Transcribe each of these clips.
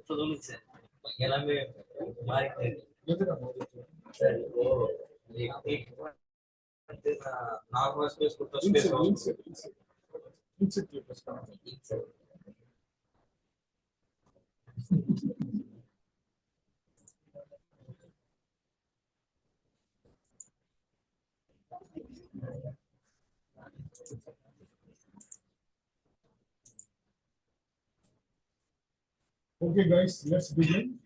சொல்லுங்க சார் எல்லாமே மாறிட்டு சார் இப்போ நார்மலா ஸ்பேஸ் கொடுத்தா space Okay, guys, let's begin.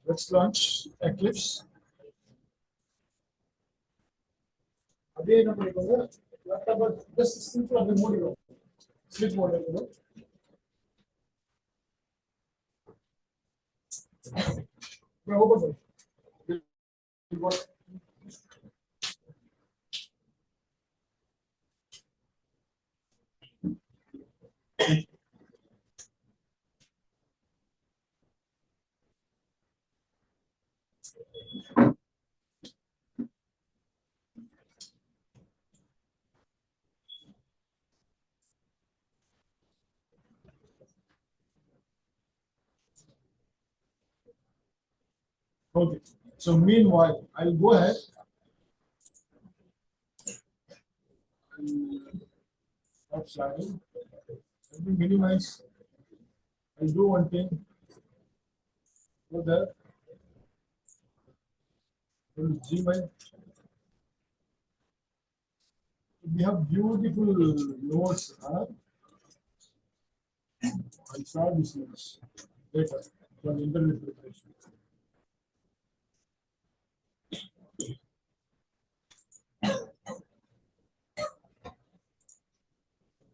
Let's launch Eclipse. Again, just simple on the mode. Sleep mode. Okay. So meanwhile, I'll go ahead. Stop sharing. Let me minimize. I'll do one thing. Go there. Go to Gmail. We have beautiful notes. I saw this notes later for the interview preparation.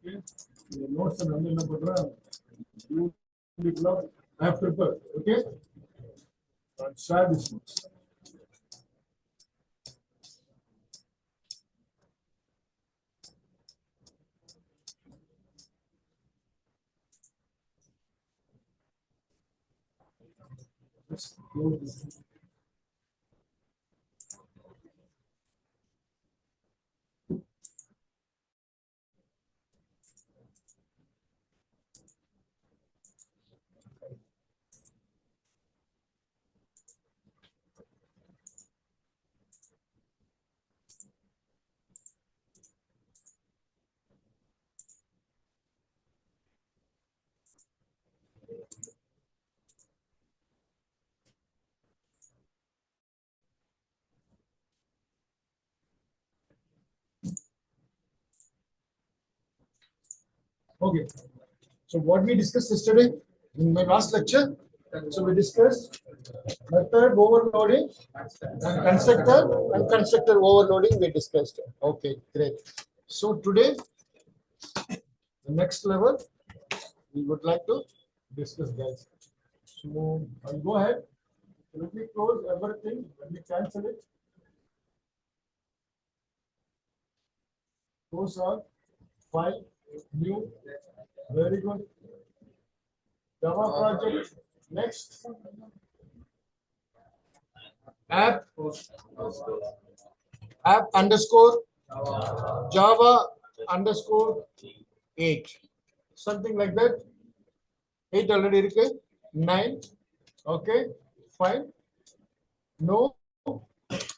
Okay. The notes are under the beautiful. I have prepared. Okay. I'll share this notes. Let's close this. Okay. So what we discussed yesterday in my last lecture. So we discussed method overloading and constructor overloading. We discussed. Okay, great. So today, the next level we would like to discuss, guys. So I'll go ahead. Let me close everything. Let me cancel it. Close all. File. New. Very good. Java project. Next. App underscore Java underscore 8. Something like that. 8 already okay. 9. Okay. Fine. No.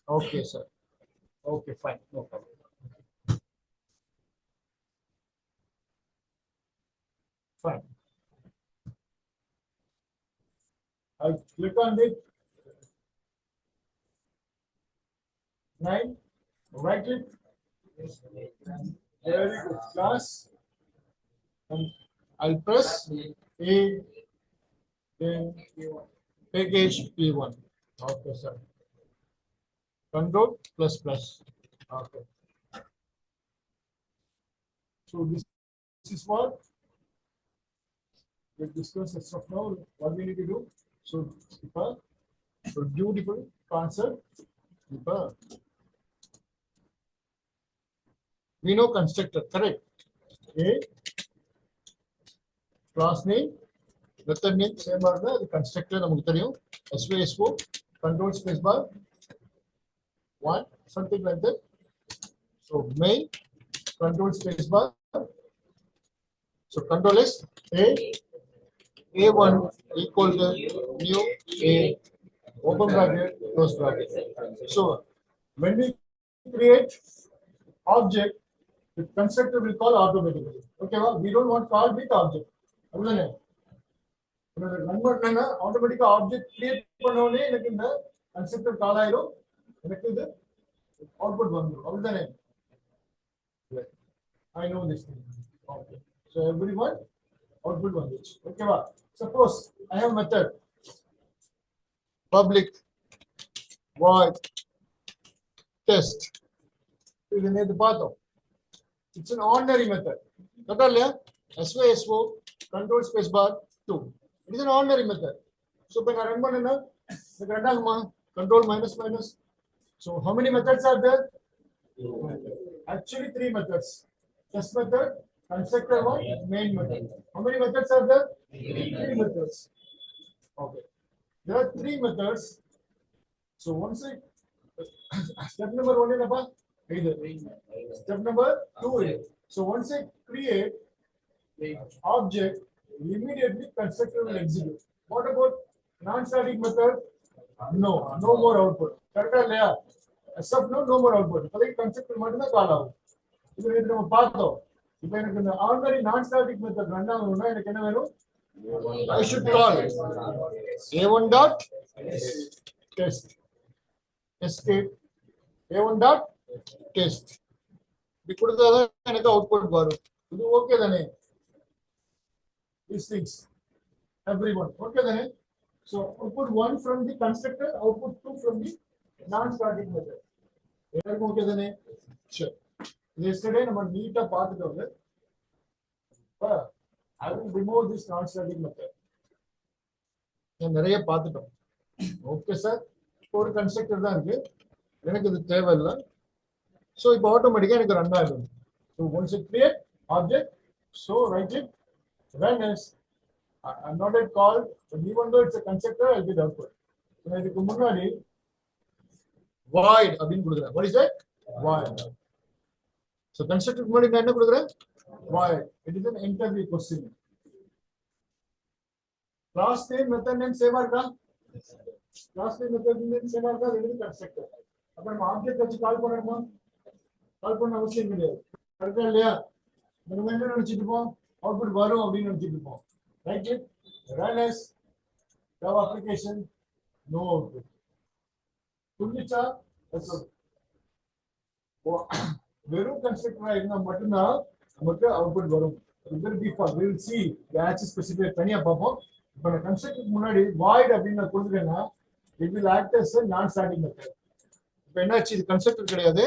Okay, sir. Okay, fine. No problem. Fine. I'll click on it. 9. Right click. Very good. Class. And I'll press A. Then package P1. Okay, sir. Control plus plus. Okay. So this is what we discuss as of now what we need to do. So beautiful concept. We know constructor, correct? A class name, method name same are the constructor நமக்கு தெரியும். SYSO control space bar one something like that. So main control space bar. So control is A1 equal to new A open bracket close bracket. So when we create object, the constructor will call automatically. Okay, well, we don't want call with object. அப்படிதானே number என்னன்னா ஆட்டோமேட்டிக்கா object create பண்ணோனே எனக்கு இந்த constructor call ஆயிடும், எனக்கு இது output வந்துடும். அப்படிதானே? I know this thing. Okay. So everyone output வந்துச்சு. ஓகேவா? Suppose I have method public void test. இது நேத்து பார்த்தோம். It's an ordinary method. கரெக்டா இல்லையா? SYSO control space bar 2. It is an ordinary method. So when I run பண்ணேன்னா எனக்கு ரெண்டாகுமா? Control minus minus. So how many methods are there? Actually 3 methods. Test method, constructor one, main method. How many methods are there? 3 methods. Okay. There are 3 methods. So once I step number 1 is apa? Either. Step number 2 is. So once I create object, immediately constructor will execute. What about non-static method? No more output. Correct or not? As of now, no more output. Only constructor மட்டும் தான் கால் ஆகும். இது நம்ம பார்த்தோம். இப்போ எனக்கு இந்த ordinary நான் ஸ்டாட்டிக் மெத்தட் ரன் ஆகணும்னா எனக்கு என்ன வேணும்? I should call a1 dot test escape a1 dot test. இது கொடுத்தாதான் எனக்கு அவுட்புட் வரும். இது ஓகே தானே? These things everyone okay தானே? So output 1 from the constructor, output 2 from the non-static method. எல்லாருக்கும் ஓகே தானே? Sure. Yesterday நம்ம நீட்டா பார்த்துட்டோம். I will remove this non-static method. நிறைய பார்த்துட்டோம். ஓகே சார், ஒரு கன்ஸ்ட்ரக்டர் தான் இருக்கு, எனக்கு இது தேவையில்லை. ஸோ இப்போ ஆட்டோமேட்டிக்கா எனக்கு ரன் ஆகிடும். So once it create object, so right it run as I'm not at call, but even though it's a constructor, I'll get output. So இதுக்கு முன்னாடி void அப்படின்னு கொடுக்குறேன். What is that? Void. So constructor முன்னாடி நான் என்ன கொடுக்குறேன்? Void. It is an interview question. Class name, method name same இருக்கா? Class name, method name same இருக்கா? இது constructor. அப்ப நம்ம ஆப்ஜெக்ட் வச்சு கால் பண்ணணுமா? கால் பண்ண அவசியம் கிடையாது. கரெக்டா இல்லையா? நம்ம என்ன நினைச்சிட்டு இருப்போம்? அவுட்புட் வரும் அப்படின்னு நினைச்சிட்டு இருப்போம். Right it? Run as Java application, no output. புரிஞ்சுச்சா? வெறும் கன்ஸ்ட்ரக்டரா இருந்தா மட்டும்தான் நமக்கு அவுட்புட் வரும். Default we will see the access specifier தனியா பார்ப்போம். இப்போ நான் கன்ஸ்ட்ரக்டருக்கு முன்னாடி void அப்படின்னு நான் கொடுத்துட்டேன்னா it will act as a non static method. இப்போ என்னாச்சு? இது கன்ஸ்ட்ரக்டர் கிடையாது,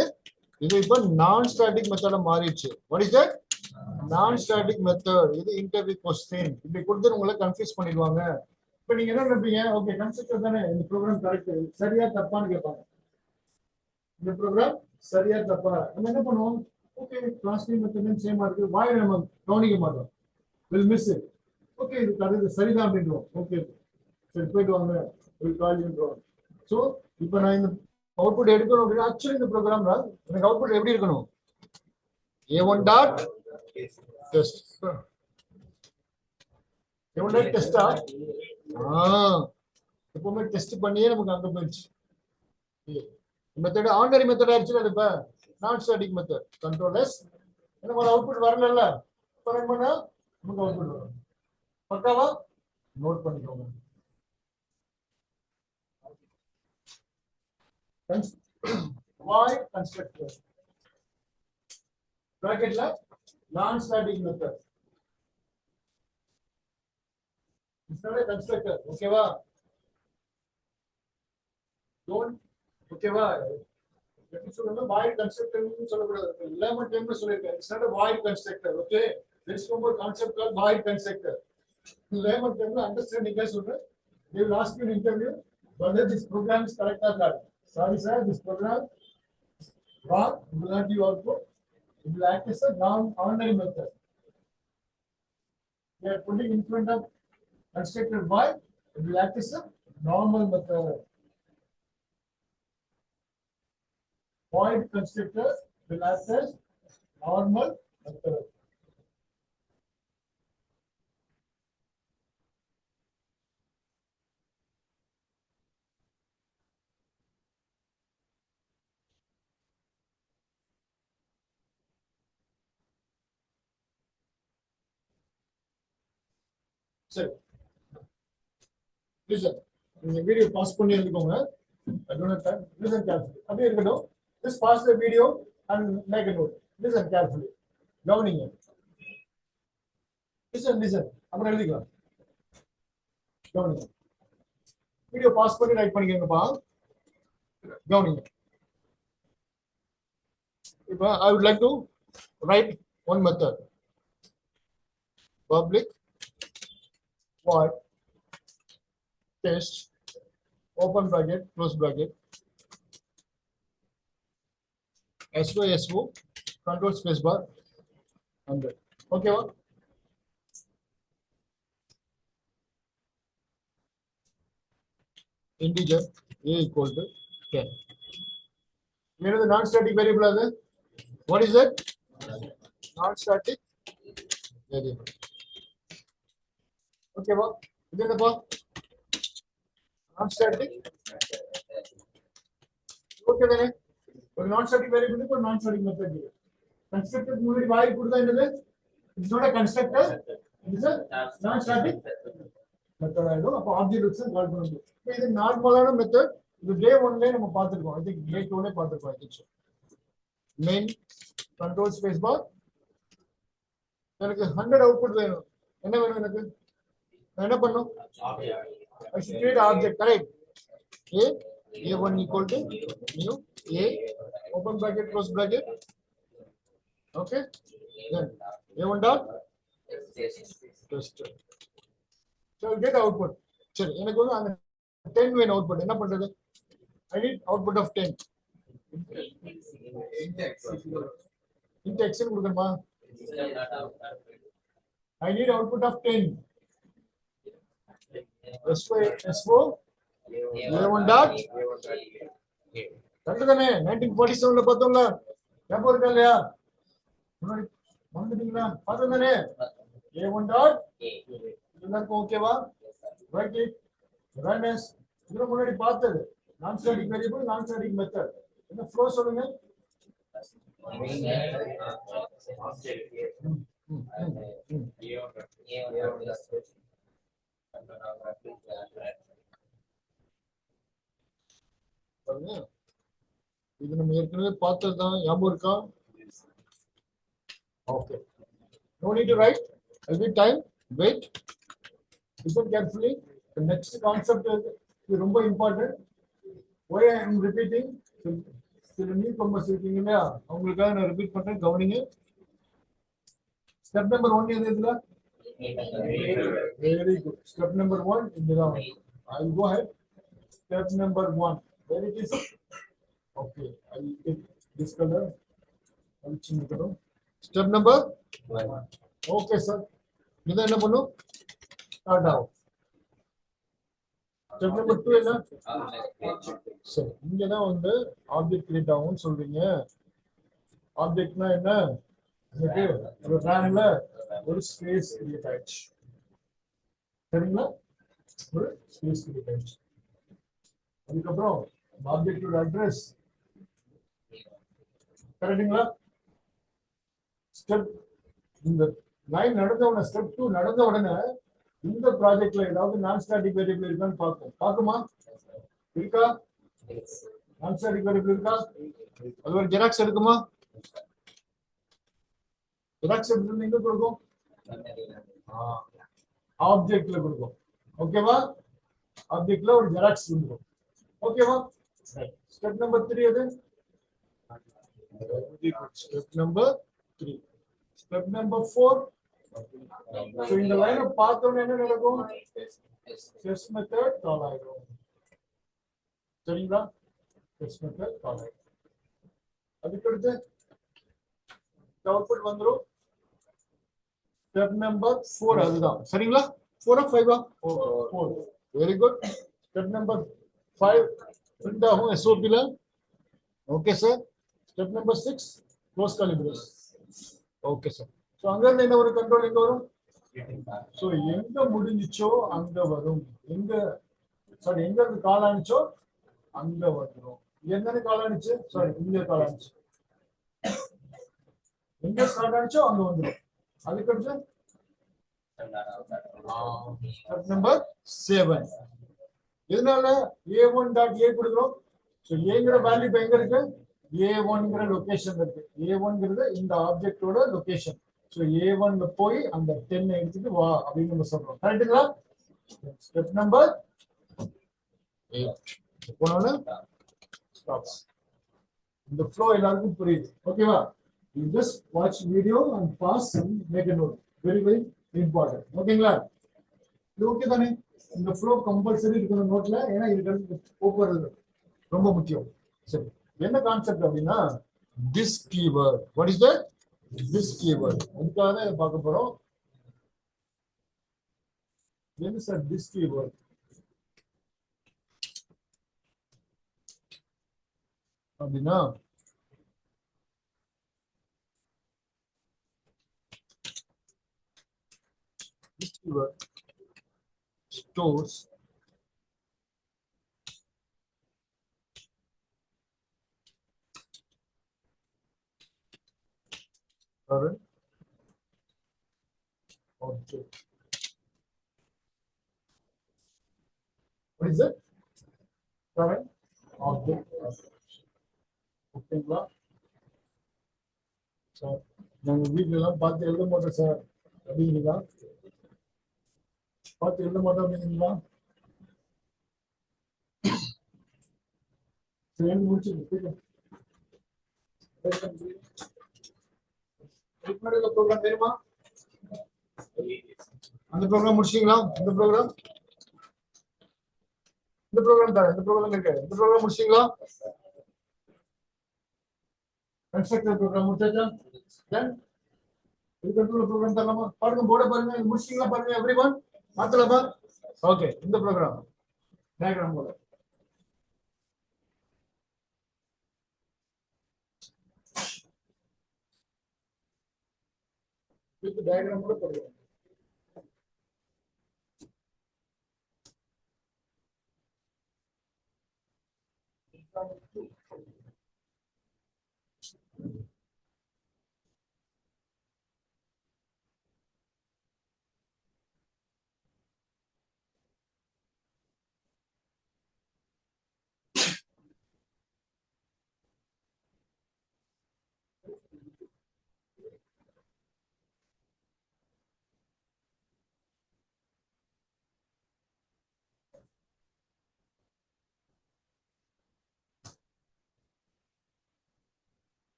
இது இப்போ நான் ஸ்டாட்டிக் மெத்தட மாறிடுச்சு. What is that? நான் ஸ்டாட்டிக் மெத்தட். இது இன்டர்வியூ क्वेश्चन. இப்படி கொடுத்து உங்களை கன்ஃபியூஸ் பண்ணிடுவாங்க. இப்போ நீங்க என்ன நினைப்பீங்க? ஓகே கன்ஸ்ட்ரக்டர் தானே, இந்த ப்ரோக்ராம் கரெக்ட், சரியா தப்பான்னு கேட்பாங்க. இந்த ப்ரோக்ராம் சரியா தப்பா? நம்ம என்ன பண்ணுவோம்? ஓகே கிளாஸ் நேம் மெத்தட் சேமா இருக்கு, வாய் நம்ம கவனிக்க மாட்டோம், will miss it. ஓகே இது கரெக்ட், சரிதான் அப்படின்றோம். ஓகே சரி போயிட்டு வாங்க, will call you bro. So இப்போ நான் இந்த அவுட்புட் எடுக்கணும் அப்படின்னா ஆக்சுவலி இந்த ப்ரோக்ராம்ல எனக்கு அவுட்புட் எப்படி இருக்கணும்? a1 dot test. a1 dot டெஸ்டா? எப்பவுமே டெஸ்ட் பண்ணியே நமக்கு அங்க போயிடுச்சு. மெத்தட் ஆர்டினரி மெத்தட் ஆயிடுச்சு. இப்ப நான் ஸ்டாட்டிக் மெத்தட் கண்ட்ரோல் எஸ். எனக்கு ஒரு அவுட்புட் வரல, ரன் பண்ணா நமக்கு அவுட்புட் வரும். பக்காவா நோட் பண்ணிக்கோங்க. void constructor bracket la non static method. It's not a constructor. Okay va? Don't okay va? Let me show you void constructor nu sollakudadu. 11 time la sollirken. It's not a void constructor. Okay, let's come to concept called void constructor. layman terms understanding guys சொல்றேன். They will ask you in interview whether this program is correct or not. Sorry sir, this program is wrong. It will not give output. It will act as a non-ordinary method. We are putting in front of constructor y. It will act as a normal method. Void constructor will act as normal method. சரி listen இந்த video pass பண்ணி எழுதிக்கோங்க I don't have time. Listen carefully. அப்படியே இருக்கட்டும். Just pause the video and make a note. Listen carefully. கவனிங்க. Listen. அப்புறம் எழுதிக்கலாம். கவனிங்க. வீடியோ பாஸ் பண்ணி ரைட் பண்ணிக்கங்கப்பா. கவனிங்க. இப்போ I would like to write one method. Public void test open bracket close bracket SYSO control space bar 100. Okay what? Integer a equal to 10. Where is the non-static variable are there? What is that? Non-static variable. Okay what? Is it about non-static? Okay then. ஒரு non-static variable க்கு ஒரு non-static method இருக்கு. Constructor முன்னாடி வாய் கொடுத்தா என்னது? It's not a constructor. It is a non-static method ஆயிடும். அப்ப object வச்சு கால் பண்ண முடியும். இது நார்மலான மெத்தட். இது டே 1ல நம்ம பார்த்திருக்கோம். I think டே 2ல பார்த்திருக்கோம். I think so. Main control space bar. எனக்கு 100 அவுட்புட் வேணும். என்ன வேணும் எனக்கு? நான் என்ன பண்ணனும்? I should create an object, correct? A1 equal to new A open bracket close bracket. Okay. Then A1 dot test. So I'll get output. சரி எனக்கு வந்து அந்த 10 வேணும் அவுட்புட். என்ன பண்றது? I need output of 10. int x கொடுக்கணுமா? I need output of 10. SO A1 dot correct தானே? 1947ல பார்த்தோம்ல, ஞாபகம் இருக்கா இல்லையா? முன்னாடி வந்துட்டீங்களா? பார்த்தோம் தானே? A1 dot எல்லாருக்கும் ஓகேவா? ரைட் கிளிக் ரன் as இதுல முன்னாடி பார்த்தது நான் ஸ்டாட்டிக் வேரியபிள் நான் ஸ்டாட்டிக் மெத்தட். என்ன ஃப்ளோ சொல்லுங்க? இது நம்ம ஏற்கனவே பார்த்தது தான், ஞாபகம் இருக்கா? Okay, no need to write. I'll be time. Wait. Listen carefully. The next concept is ரொம்ப important. Why I am repeating? சில நியூ கமர்ஸ் இருக்கீங்க இல்லையா, அவங்களுக்காக நான் ரிப்பீட் பண்றேன், கவனிங்க. ஸ்டெப் நம்பர் 1 எது இதுல? Very good. Step number 1 இதுதான். I will go ahead. Step number 1. Where it is? Okay, I will take this color. I will change it. Step number 1. Okay, sir. இத என்ன பண்ணும்? Start out. Step number 2 என்ன? சரி, இங்க தான் வந்து object create ஆகும்னு சொல்றீங்க. ஆப்ஜெக்ட்னா என்ன? ஒரு ரேம்ல ஒரு ஸ்பேஸ் கிரியேட் ஆயிடுச்சு. சரிங்களா? ஒரு ஸ்பேஸ் கிரியேட் ஆயிடுச்சு. அதுக்கப்புறம் ஆப்ஜெக்டோட அட்ரஸ் கரெக்ட்டுங்களா? ஸ்டெப் இந்த லைன் நடந்த உடனே, ஸ்டெப் 2 நடந்த உடனே இந்த ப்ராஜெக்ட்ல ஏதாவது நான் ஸ்டாட்டிக் வேரியபிள் இருக்கான்னு பார்ப்போம். பார்க்குமா? இருக்கா? நான் ஸ்டாட்டிக் வேரியபிள் இருக்கா? அது ஒரு ஜெராக்ஸ் எடுக்குமா? ஜெராக்ஸ் எடுத்து எங்க கொடுக்கும்? ஆப்ஜெக்ட்ல கொடுக்கும். ஓகேவா? ஆப்ஜெக்ட்ல ஒரு ஜெராக்ஸ் கொடுக்கும். ஓகேவா? ஸ்டெப் நம்பர் 3 எது? Step number 3. Step number 4. So இந்த லைன் பார்த்தோம் என்ன நடக்கும்? Chess method கால் ஆயிடும். சரிங்களா? Chess method கால் ஆயிடும். அதுக்கு அடுத்து அவுட்புட் வந்துரும். ஸ்டெப் நம்பர் 4 அதுதான். சரிங்களா? 4 ஆ 5 ஆ? 4. Very good. Step number 5 print ஆகும் SOP ல. Okay sir. Step number 6 close callipers. Okay sir. So அங்க இருந்து என்ன ஒரு கண்ட்ரோல் எங்க வரும்? சோ எங்க முடிஞ்சிச்சோ அங்க வரும். எங்க சாரி எங்க இருந்து கால் ஆனிச்சோ அங்க வந்துரும். என்னன்னு கால் ஆனிச்சு? சாரி இங்க கால் ஆனிச்சு. எங்க ஸ்டார்ட் ஆனிச்சோ அங்க வந்துரும். அதுக்கு அடுத்து ஸ்டெப் நம்பர் 7. இதனால a1.a கொடுக்கிறோம். சோ ஏங்கற வேல்யூ இப்ப எங்க இருக்கு? a1ங்கற லொகேஷன் இருக்கு. a1ங்கிறது இந்த ஆப்ஜெக்ட்டோட லொகேஷன். சோ a1 ல போய் அந்த 10 எடுத்துட்டு வா அப்படி நம்ம சொல்றோம். கரெக்ட்டுங்களா? Step number 8. போனோம்னா ஸ்டாப்ஸ். இந்த ஃப்ளோ எல்லாருக்கும் புரியுது. ஓகேவா? You just watch video and pass and make a note. Very very important. ஓகேங்களா? இது ஓகே தானே? இந்த ஃப்ளோ கம்பல்சரி இருக்கணும் நோட்ல. ஏன்னா இதுக்கு போக்குவரத்து ரொம்ப முக்கியம். சரி. என்ன கான்செப்ட் அப்படின்னா this keyword. What is that? This keyword. அதுக்காக இதை பார்க்க போறோம். என்ன சார் this keyword? அப்படின்னா this keyword stores current object. What is it? Current object. ஓகேங்களா? சார் நாங்க வீட்ல எல்லாம் பார்த்து எழுத மாட்டோம் சார் அப்படிங்களா? பார்த்து எழுத மாட்டோம் அப்படிங்களா? சரி முடிச்சு ப்ரோக்ராம் தெரியுமா? அந்த ப்ரோக்ராம் முடிச்சிங்களா? இந்த ப்ரோக்ராம் தான். இந்த ப்ரோக்ராம் இருக்கு. இந்த ப்ரோக்ராம் முடிச்சிங்களா? கன்ஸ்ட்ரக்டர் ப்ரோக்ராம் முடிச்சாச்சா? தென் இது கண்ட்ரோல் ப்ரோக்ராம் தரலாமா? பாருங்க போர்டை பாருங்க. முடிச்சிங்களா பாருங்க எவ்ரிவன். மாத்தலாமா? ஓகே. இந்த ப்ரோக்ராம் டயகிராம் போல வித் டயகிராம் கூட போடுங்க.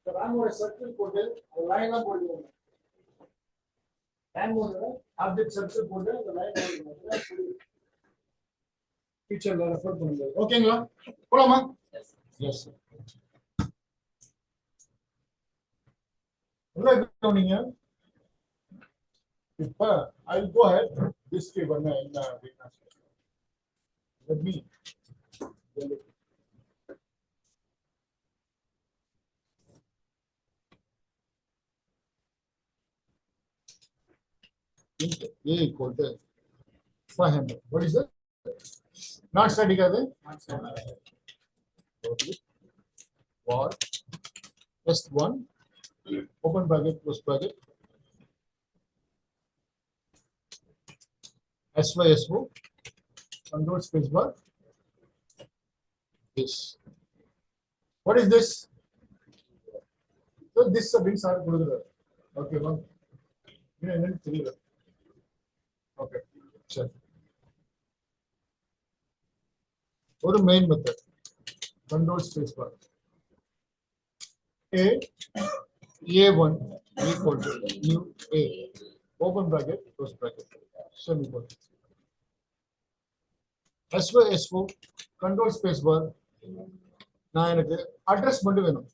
The RAM ஒரு circle போட்டு லைன் ஆ போடுவோம். RAM ஒரு ஆப்ஜெக்ட் சர்க்கிள் போட்டு அந்த லைன் போடுவோம். டீச்சர்ல ரெஃபர் பண்ணுங்க. ஓகேங்களா? போலாமா? எஸ். நல்லா கவனிங்க. இப்ப I'll go ahead this key பண்ண என்ன அப்படினா let me int a equal to 500. What is that? Not static அது for S1 open bracket close bracket SY SO control space bar this. What is this? So this means are கொடுக்குறாரு. Okay one. என்னன்னு தெரியல. Okay. சரி. ஒரு main method control space bar a1 equal to new a open bracket close bracket semicolon sy s4 control space bar நான் எனக்கு address மட்டும் வேணும்.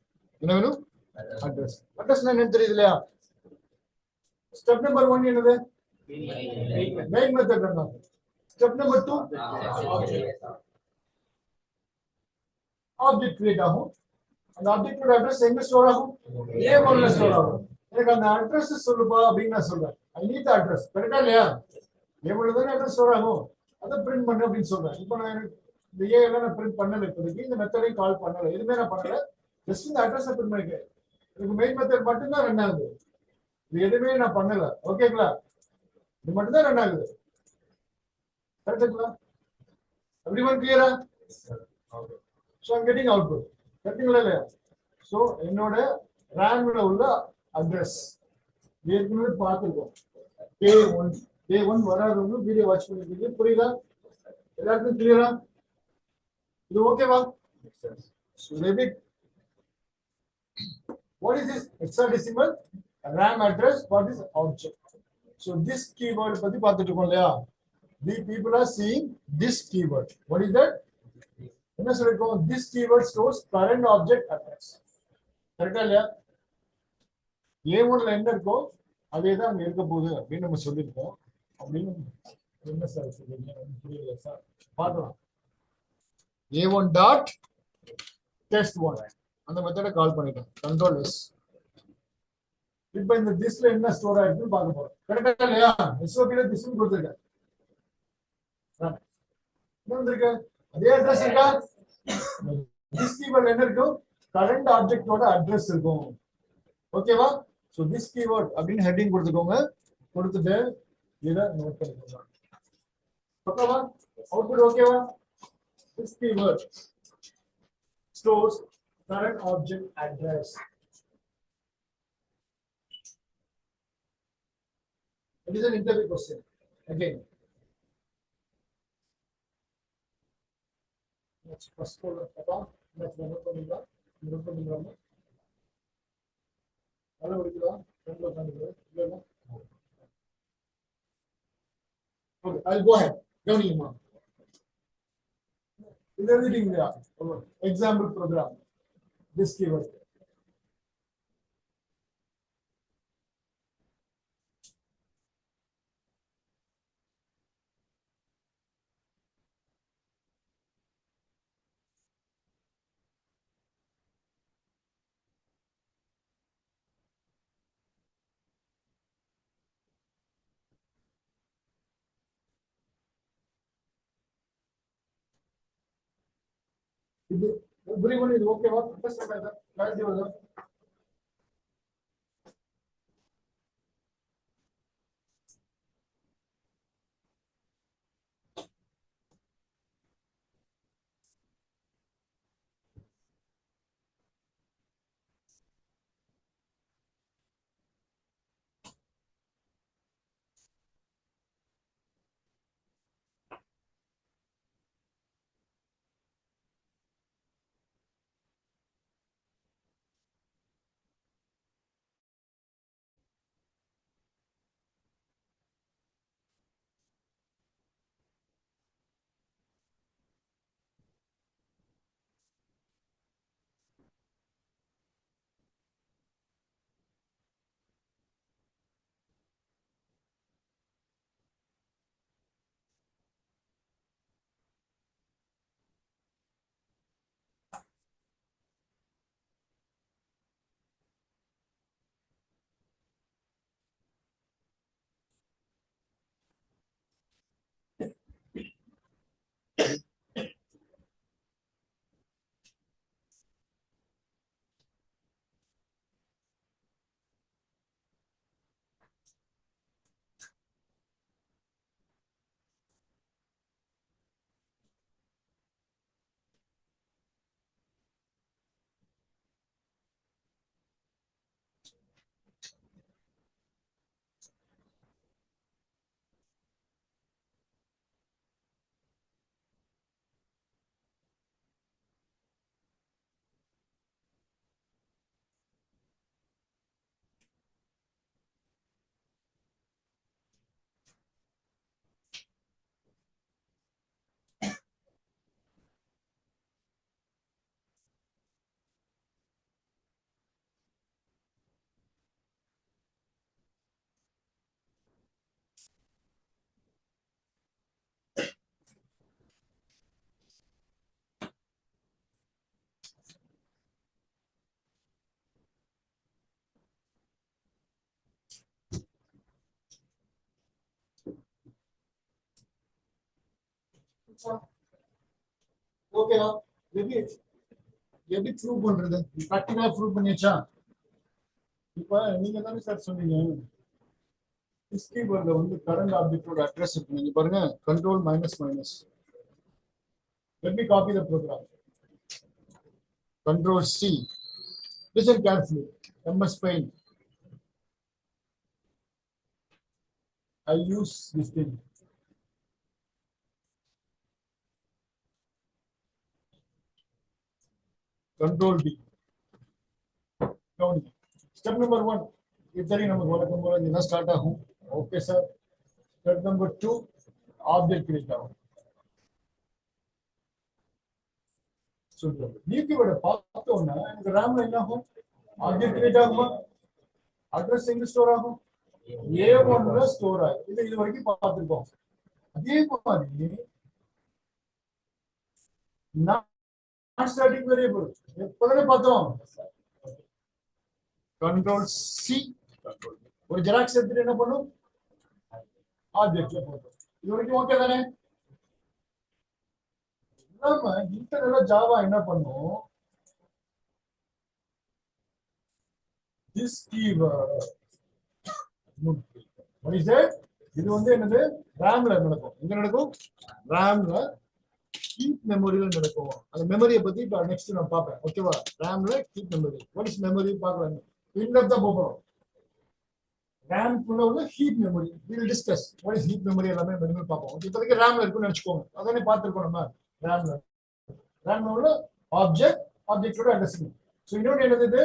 என்ன வேணும்? அட்ரஸ். அட்ரஸ் என்னன்னு தெரியுது இல்லையா? ஸ்டெப் நம்பர் 1 என்னது? மெயின் மெத்தட் என்ன? ஸ்டெப் நம்பர் 2 ஆப்ஜெக்ட் கிரியேட் ஆகும். அந்த ஆப்ஜெக்ட்டோட அட்ரஸ் எங்க ஸ்டோர் ஆகும்? A1 ல ஸ்டோர் ஆகும். எனக்கு அந்த அட்ரஸ் சொல்லுப்பா அப்படின்னு நான் சொல்றேன். I need the address. கரெக்ட்டா இல்லையா? A1 ல தான் அட்ரஸ் ஸ்டோர் ஆகும். அதை பிரிண்ட் பண்ணு அப்படின்னு சொல்றேன். இப்போ நான் இந்த A எல்லாம் நான் பிரிண்ட் பண்ணல. இப்போதைக்கு இந்த மெத்தடையும் கால் பண்ணல. எதுவுமே நான் பண்ணல. ஜஸ்ட் இந்த அட்ரஸ் பிரிண்ட் பண்ணிருக்கேன். எனக்கு மெயின் மெத்தட் மட்டும் தான் ரன் ஆகுது. இது எதுவுமே நான் பண்ணல. ஓகேங்களா? இது மட்டும் தான் ரன் ஆகுது. கரெக்ட்டுங்களா? எவ்ரிவன் கிளியரா? Okay. So I'm getting output. கரெக்ட்டுங்களா இல்லையா? So என்னோட RAM ல உள்ள அட்ரஸ் ஏற்கனவே பார்த்துருக்கோம். A1 வராதவங்க வீடியோ வாட்ச் பண்ணிருக்கீங்க. புரியுதா? எல்லாருக்கும் கிளியரா? இது ஓகேவா? So repeat. What is this hexadecimal RAM address for this object? So this keyword பத்தி பார்த்துட்டு இருக்கோம் இல்லையா? The people are seeing this keyword. What is that? என்ன சொல்லிருக்கோம்? This keyword stores current object address. கரெக்டா இல்லையா? A1 ல என்ன இருக்கோ அதே தான் அங்க இருக்க போகுது அப்படின்னு நம்ம சொல்லிருக்கோம். அப்படின்னு என்ன சார் சொல்றீங்க? புரியல சார். பார்க்கலாம். A1 டாட் test1 அந்த மெத்தடை கால் பண்ணிட்டேன். Control S. இப்போ இந்த திஸ்ல என்ன ஸ்டோர் ஆயிருக்குன்னு பார்க்க போறோம். கரெக்டா இல்லையா? SOP ல திஸ் கொடுத்திருக்கேன். என்ன வந்திருக்கு? அதே அட்ரஸ் இருக்கா? திஸ் கீவேர்ட்ல என்ன இருக்கும்? கரண்ட் ஆப்ஜெக்ட்டோட அட்ரஸ் இருக்கும். ஓகேவா? சோ திஸ் கீவேர்ட் அப்படினு ஹெட்டிங் கொடுத்துக்கோங்க. கொடுத்துட்டு இத நோட் பண்ணிக்கோங்க. ஓகேவா? அவுட்புட் ஓகேவா? This keyword stores current object address. It is an interview question. Again. Let's first folder papa. Let's note பண்ணிக்கலாம். நோட் பண்ணிக்கலாம். ஹலோ இருக்குதா? ரொம்ப பண்ணுங்க. இல்லையா? Okay, I'll go ahead. கவனிங்கம்மா. இது எழுதிட்டீங்களா? Example program. This keyword. இது everyone is okay வா? understand ஆகுதா? clarity வருதா? ஓகேவா? எப்படி எப்படி ப்ரூவ் பண்றது? பிராக்டிகலா ப்ரூவ் பண்ணியாச்சா? இப்ப நீங்க தானே சார் சொன்னீங்க கீபோர்ட்ல வந்து கரண்ட் ஆப்ஜெக்டோட அட்ரஸ் இருக்கு. நீங்க பாருங்க control minus minus. Let me copy the program. Control C. Listen carefully. MS Paint. I use this thing. Control D. Down. Step number 1. Itari namak velakkam pola idha start agum. Okay sir. Step number 2. Object create agum. So new keyboard பார்த்தோம்னா எனக்கு ரேம்ல என்ன ஆகும்? Object create ஆகுமா? Address எங்க store ஆகும்? A1 ல store ஆகும். இது வரைக்கும் பார்த்திருக்கோம். அதே மாதிரி நான் ஸ்டாட்டிக் வேரியபிள் எப்போதுமே பார்த்தோம். Control C. ஒரு ஜெராக்ஸ் எடுத்துட்டு என்ன பண்ணும்? ஆப்ஜெக்ட்ல போட்டோம். இது வரைக்கும் ஓகே தானே? நாம இன்டர்னலா ஜாவா என்ன பண்ணும்? This keyword. What is that? இது வந்து என்னது? ரேம்ல நடக்கும். எங்க நடக்கும்? ரேம்ல கீப் மெமரியில நடக்கும். அந்த மெமரியை பத்தி இப்ப நெக்ஸ்ட் நான் பார்ப்பேன். ஓகேவா? ரேம்ல heap memory. What is memory பார்க்கலாம். இன்டெப்தா போறோம். ரேம் குள்ள உள்ள heap memory. we will discuss what is heap memory எல்லாமே மெமரி பார்ப்போம். இப்போதைக்கு ரேம்ல இருக்குன்னு நினைச்சுக்கோங்க. அதானே பார்த்திருக்கோம் நம்ம ரேம்ல. ரேம்ல உள்ள ஆப்ஜெக்டோட அட்ரஸ். சோ இன்னொரு என்னது இது?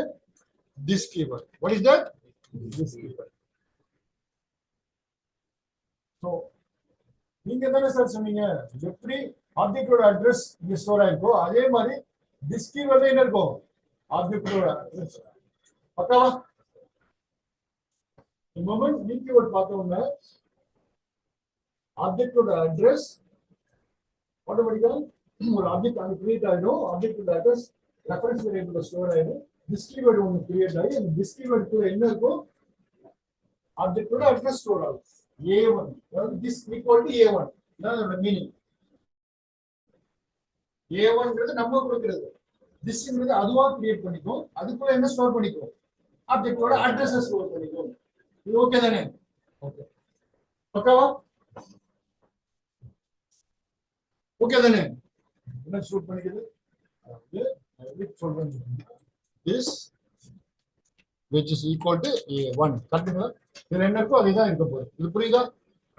This keyword. What is that? This keyword. So நீங்க தானே சார் சொன்னீங்க எப்படி ஆப்ஜெக்டோட அட்ரஸ் இங்க ஸ்டோர் ஆயிருக்கோ அதே மாதிரி this keyword என்ன இருக்கும்? ஆப்ஜெக்டோட அட்ரஸ். பக்காவா? இந்த மொமெண்ட் new keyword பார்த்தோம்னா ஆப்ஜெக்டோட அட்ரஸ் ஆட்டோமேட்டிக்கா ஒரு ஆப்ஜெக்ட் அங்க கிரியேட் ஆயிடும். ஆப்ஜெக்டோட அட்ரஸ் ரெஃபரன்ஸ் வேரியபிள்ல ஸ்டோர் ஆயிடும். This keyword ஒன்னு கிரியேட் ஆகி அந்த this keyword குள்ள என்ன இருக்கும்? ஆப்ஜெக்டோட அட்ரஸ் ஸ்டோர் ஆகும். A1 அதாவது this equal to A1 இதான் அதோட மீனிங். A1ங்கிறது நம்ம கொடுக்கிறது. Thisங்கிறது அதுவா கிரியேட் பண்ணிக்கும். அதுக்குள்ள என்ன ஸ்டோர் பண்ணிக்கும்? ஆப்ஜெக்டோட அட்ரஸ் ஸ்டோர் பண்ணிக்கும். இது ஓகே தானே? ஓகே. ஓகேவா? ஓகே தானே? என்ன ஸ்டோர் பண்ணிக்குது? அது எப்படி சொல்றேன்? This which is equal to A1. கரெக்ட்டுங்களா? இதுல என்ன இருக்கோ அதுதான் இருக்க போகுது. இது புரியுதா?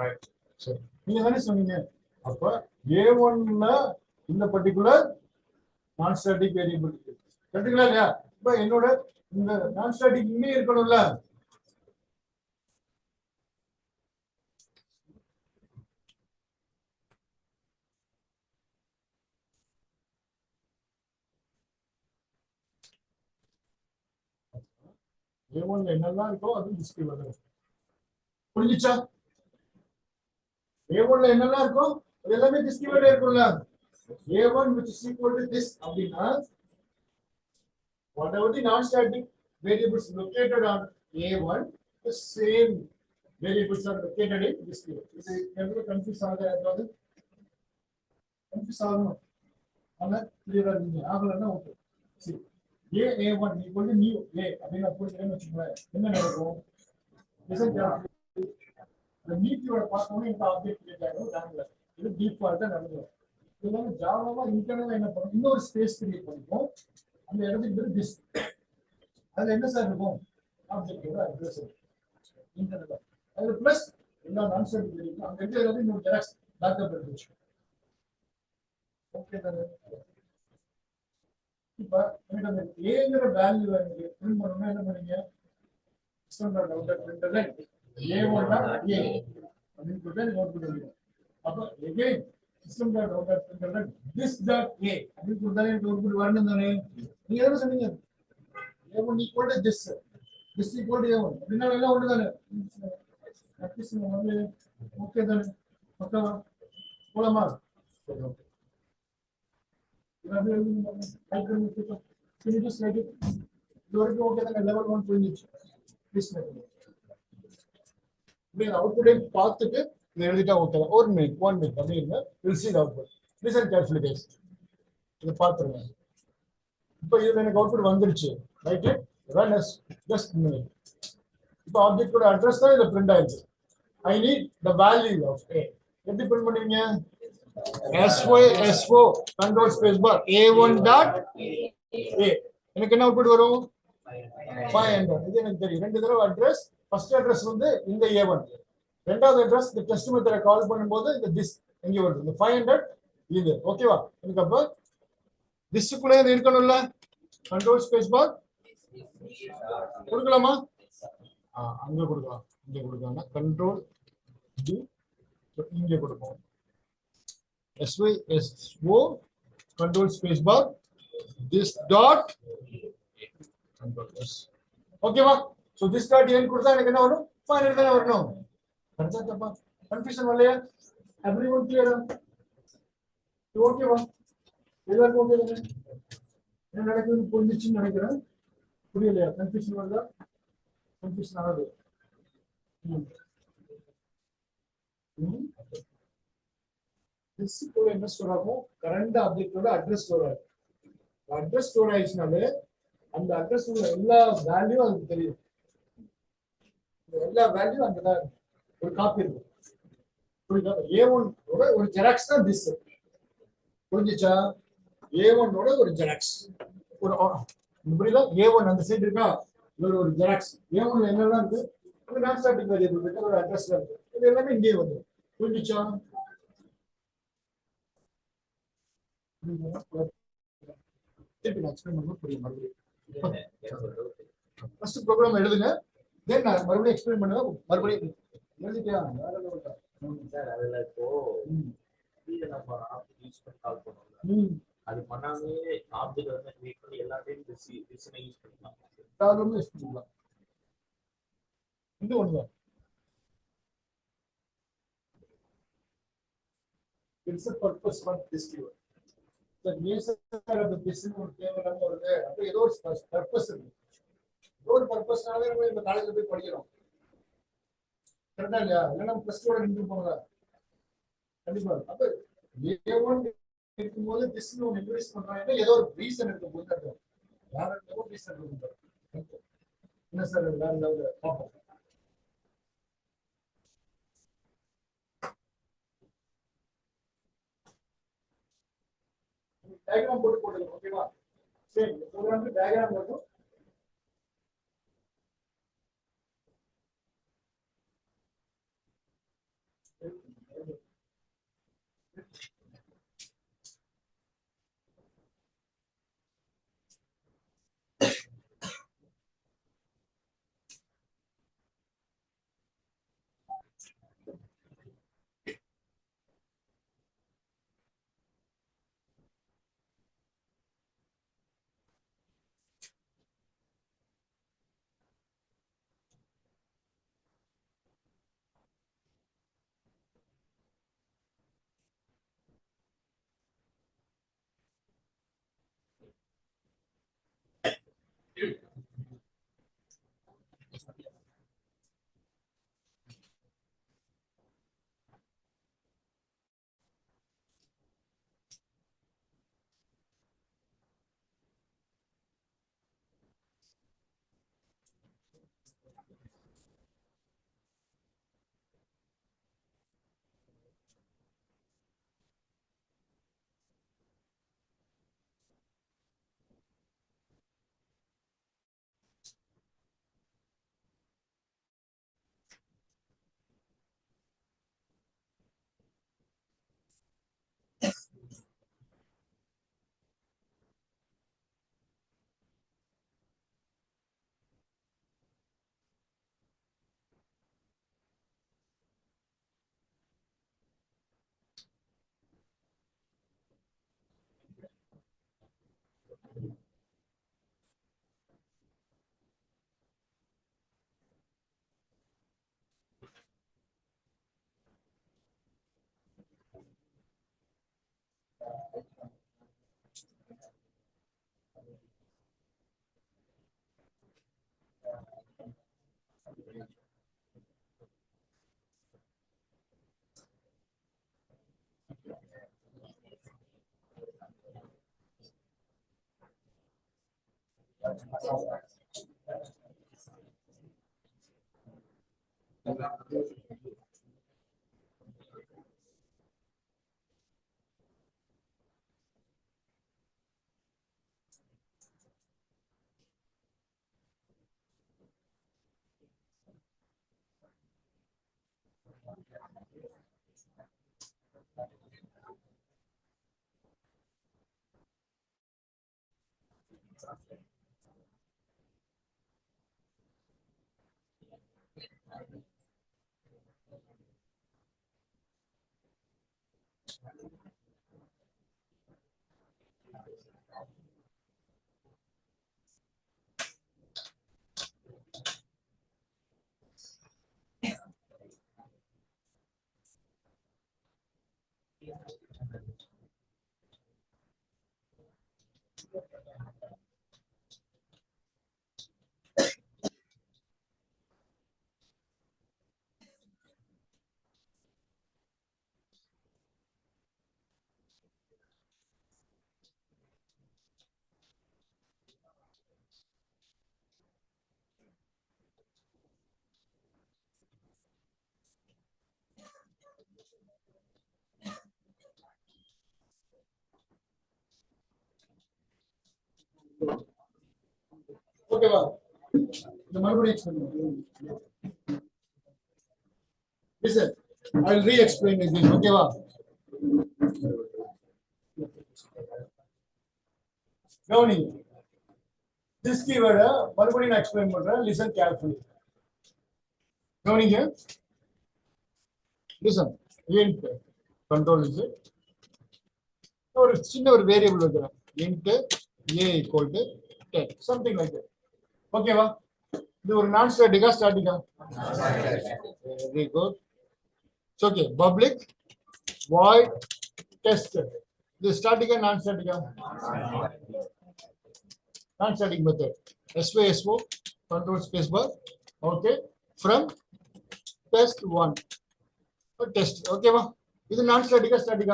ரைட். சரி. நீங்க தானே சொன்னீங்க அப்ப A1ல இந்த பர்టిక్యులர் நான் ஸ்டாட்டிக் வேரியபிள் இருக்கு. கரெக்ட்டுங்களா இல்லையா? இப்ப என்னோட இந்த நான் ஸ்டாட்டிக் இங்கே இருக்கணும்ல. A1ல என்னெல்லாம் இருக்கோ அது டிஸ்ப்ளே வரும். புரிஞ்சுச்சா? A1ல என்னெல்லாம் இருக்கோ அது எல்லாமே டிஸ்ப்ளேல இருக்கும்ல. A1 which is equal to this அப்படினா whatever the non-static variables located on A1 the same variables are located in this keyword. இது எவ்வளவு கன்ஃபியூஸ் ஆகாது? கன்ஃபியூஸ் ஆகணும். ஆனா கிளியரா இருக்கு. ஆகலன்னா ஓகே. சரி. A1 equal to new A அப்படினா போடுறேன்னு வெச்சுக்கோங்க. என்ன நடக்கும்? Listen carefully. the new keyword பார்த்தோம்னா இந்த ஆப்ஜெக்ட் கிரியேட் ஆகும் ரேம்ல. இது டிஃபால்ட்டா நடக்கும். இதனால ஜாவாவா இன்டர்னலா என்ன பண்ணும்? இன்னொரு ஸ்பேஸ் கிரியேட் பண்ணிப்போம். அந்த இடத்துக்கு பேரு this. அதுல என்ன சார் இருக்கும்? ஆப்ஜெக்டோட அட்ரஸ் இன்டர்னலா. அது பிளஸ் எல்லா நான் ஸ்டாட்டிக் வேரியபிள் அங்க இருக்கிறது இன்னொரு ஜெராக்ஸ் பேக்கப் எடுத்து வச்சுக்கோ. ஓகே தானே? இப்ப எனக்கு அந்த ஏங்கிற வேல்யூ எனக்கு பிரிண்ட் பண்ணனும்னா என்ன பண்ணீங்க? சிஸ்டம் டாட் அவுட் டாட் பிரிண்டர்ல A1 டாட் A அப்படின்னு போட்டு நோட் பண்ணுவீங்க. அப்ப again system dot out dot பிரிண்டர்ல this டாட் A அப்படின்னு போட்டாலே எனக்கு அவுட்புட் வரணும் தானே? நீங்க என்ன சொன்னீங்க? A1 equal to this equal to A1 அப்படின்னா எல்லாம் ஒண்ணு தானே? அட்லீஸ்ட் வந்து ஓகே தானே? ஓகேவா? போலாமா? சரி okay. Can you just write it? இது ஓகே தானே? லெவல் 1 புரிஞ்சிச்சு. Please make it. இப்ப அவுட்புட் பார்த்துட்டு இத எழுதிட்டா ஓகே தான். ஒரு மினிட் அப்படி இருங்க. We'll see the output. Listen carefully, guys. இதை பார்த்துருங்க. இப்போ இதுல எனக்கு அவுட்புட் வந்துருச்சு, ரைட்டு? Run as just minute. இப்போ ஆப்ஜெக்டோட அட்ரஸ் தான் இதில் பிரிண்ட் ஆயிருக்கு. I need the value of A. எப்படி பிரிண்ட் பண்ணுவீங்க? SYSO control space bar A1 dot A. எனக்கு என்ன அவுட்புட் வரும்? 500. இது எனக்கு தெரியும். ரெண்டு தடவை அட்ரஸ். ஃபர்ஸ்ட் அட்ரஸ் வந்து இந்த A1, ரெண்டாவது அட்ரஸ் இந்த டெஸ்ட் மெத்தடை கால் பண்ணும்போது இந்த திஸ் எங்க வருது? இந்த 500 இது. ஓகேவா? எனக்கு அப்ப திஸ்க்குள்ளே இது இருக்கணும்ல, கண்ட்ரோல் ஸ்பேஸ் பார் கொடுக்கலாமா? அங்க கொடுக்கலாம், இங்க கொடுக்கலாம். கண்ட்ரோல் டி இங்க கொடுப்போம். SYSO control space bar this dot control s. ஓகேவா? சோ this dot n கொடுத்தா எனக்கு என்ன வரும்? 500 தான வரணும். கரெக்ட்டா தப்பா? கன்ஃபியூஷன் வரலையா? everyone clear? ஓகேவா? எல்லாருக்கும் ஓகே தானே? என்ன நடக்குதுன்னு புரிஞ்சிச்சுன்னு நினைக்கிறேன். புரியலையா? கன்ஃபியூஷன் வருதா? கன்ஃபியூஷன் ஆகுது. திஸ்க்குள்ள என்ன ஸ்டோர் ஆகும்? கரண்ட் ஆப்ஜெக்டோட அட்ரஸ் ஸ்டோர் ஆகும். அட்ரஸ் ஸ்டோர் ஆயிடுச்சுனாலே அந்த அட்ரஸ் உள்ள எல்லா வேல்யூ அதுக்கு தெரியும். எல்லா வேல்யூ அங்கதான் ஒரு காப்பி இருக்கு. புரியுதா? A1 ஓட ஒரு ஜெராக்ஸ் தான் திஸ். புரிஞ்சுச்சா? A1 ஓட ஒரு ஜெராக்ஸ். ஒரு புரியுதா? A1 அந்த சைடு இருக்கா, இது ஒரு ஜெராக்ஸ். A1 என்னெல்லாம் இருக்கு? ஒரு நான் ஸ்டாட்டிக் வேரியபிள் இருக்கு, ஒரு அட்ரஸ் இருக்கு. இது எல்லாமே இங்கே வந்து. புரிஞ்சுச்சா? திருப்பி நான் எக்ஸ்பிளைன் பண்ணும்போது புரியும் மறுபடியும். ஃபர்ஸ்ட் ப்ரோக்ராம் எழுதுங்க, தென் நான் மறுபடியும் எக்ஸ்பிளைன் பண்ணுவேன். மறுபடியும் எழுதிட்டியா? சார் அதுல இப்போ இதை நம்ம ஆப்ஜெக்ட் யூஸ் பண்ணி கால் பண்ணுவோம். அது பண்ணாமே ஆப்ஜெக்ட் வந்து கிரியேட் பண்ணி எல்லாத்தையும் டிசைனை யூஸ் பண்ணிக்கலாம். ப்ராப்ளம் யூஸ் பண்ணிக்கலாம். இது ஒண்ணுதான். It's a purpose for this keyword. The nature of the business ஒரு தேவையில்லாம வருது. அப்ப ஏதோ ஒரு பர்பஸ் இருக்கு. ஒரு பர்பஸ்னால நம்ம இந்த காலேஜ்ல போய் படிக்கிறோம். கரெக்டா இல்லையா? இல்லைன்னா பிளஸ் டூ நின்று போங்க. கண்டிப்பா. அப்ப A1 இருக்கும்போது பிசினஸ் ஒன்று இன்வெஸ்ட் பண்றாங்கன்னா ஏதோ ஒரு ரீசன் இருக்கு. போது யாரும் ஒரு ரீசன் இருக்கு. என்ன சார் வேற லெவல்ல பார்ப்போம். டயக்ராம் போட்டு ஓகேவா? சரி, ப்ரோக்ராம்க்கு டயக்ராம் வரும். Okay, well, the marbudi explain. Listen, I'll re-explain again. Okay, well. Gowning. This keyword, marbudi explain. Listen carefully. Gowning here. Listen. Int control is it? Or a variable. Int a equal to 10. Something like that. Okay, well. This is non-static or static? Very good. It's okay. Public void test. This is static or non-static? Non-static method. SYSO control space bar. Okay. From test 1. Test. Okay, wow. This is non-static or static?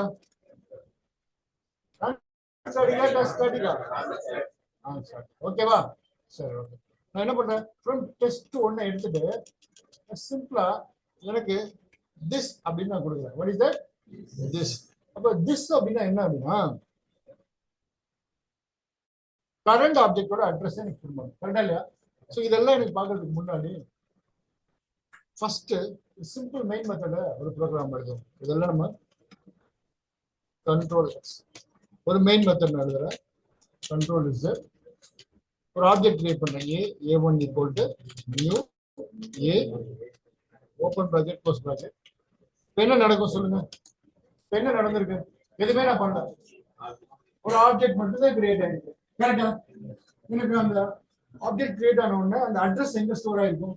Non-static or static? Okay, wow. Sir, okay. Now, என்ன பண்றேன் from test 1 எடுத்துட்டு சிம்பிளா எனக்கு this அப்படினு நான் கொடுக்கிறேன். What is that? This. அப்ப this அப்படினா என்ன அப்படினா current object ஓட அட்ரஸ் எனக்கு கொடுக்கணும். கரெக்ட்டா இல்லையா? சோ இதெல்லாம் எனக்கு பார்க்கிறதுக்கு முன்னாடி ஃபர்ஸ்ட் சிம்பிள் மெயின் மெத்தட ஒரு ப்ரோகிராம் எழுதுவோம். இதெல்லாம் நம்ம control ஒரு மெயின் மெத்தட் எழுதுறேன். control is ஒரு ஆப்ஜெக்ட் கிரியேட் பண்றேன். a1 equal to new a open bracket close bracket. என்ன நடக்கும் சொல்லுங்க? என்ன நடந்திருக்கு? எதுமே நான் பண்ணல. ஒரு ஆப்ஜெக்ட் மட்டும் தான் கிரியேட் ஆயிருக்கு. கரெக்ட்டா? எனக்கு அந்த ஆப்ஜெக்ட் கிரியேட் ஆன உடனே அந்த அட்ரஸ் எங்க ஸ்டோர் ஆயிருக்கும்?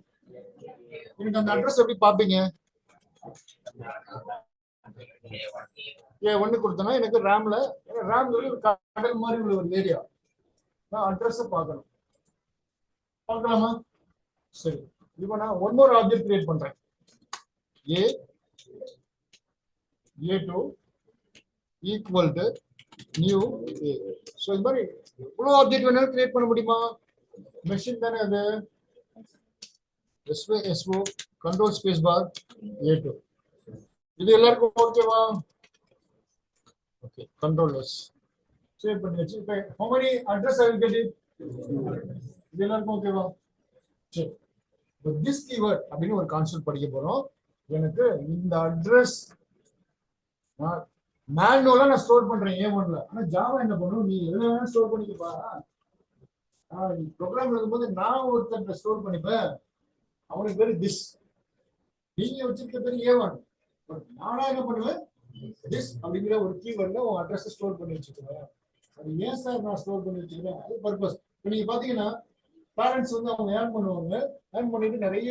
எனக்கு அந்த அட்ரஸ் எப்படி பாப்பீங்க? a1 கொடுத்தனா எனக்கு ரேம்ல ஒரு கடல் மாதிரி உள்ள ஒரு ஏரியா. நான் அட்ரஸ் பார்க்கணும். பார்க்கலாமா? சரி. இப்போ நான் ஒன் மோர் ஆப்ஜெக்ட் கிரியேட் பண்றேன். a2 equal to new a. So இந்த மாதிரி எவ்வளவு ஆப்ஜெக்ட் வேணாலும் கிரியேட் பண்ண முடியுமா? மெஷின் தானே அது. SYSO control space bar a2. இது எல்லாருக்கும் ஓகேவா? ஓகே. control s சேவ் பண்ணி வச்சு இப்போ how many address I will get it? இது எல்லாருக்கும் ஓகேவா? சரி. இப்போ this keyword அப்படினு ஒரு கான்செப்ட் படிக்க போறோம். எனக்கு இந்த அட்ரஸ் நான் மேனுவலா நான் ஸ்டோர் பண்றேன் a1ல. ஆனா ஜாவா என்ன பண்ணும்? நீ எதுல ஸ்டோர் பண்ணிக்கப்பா. ப்ரோக்ராம் எழுதும்போது நான் ஒருத்தர் ஸ்டோர் பண்ணிப்பேன். அவனுக்கு பேரு this. நீங்க வச்சிருக்க பேரு a1. நானா என்ன பண்ணுவேன்? this அப்படிங்கிற ஒரு கீவேர்ட்ல உன் அட்ரஸ் ஸ்டோர் பண்ணி வச்சுக்குவேன். அது ஏன் சார் நான் ஸ்டோர் பண்ணி வச்சுக்கிறேன்? அது பர்பஸ். நீங்க பாத்தீங்கன்னா பேரண்ட்ஸ் வந்து அவங்க ஏர்ன் பண்ணுவாங்க. ஏர்ன் பண்ணிட்டு நிறைய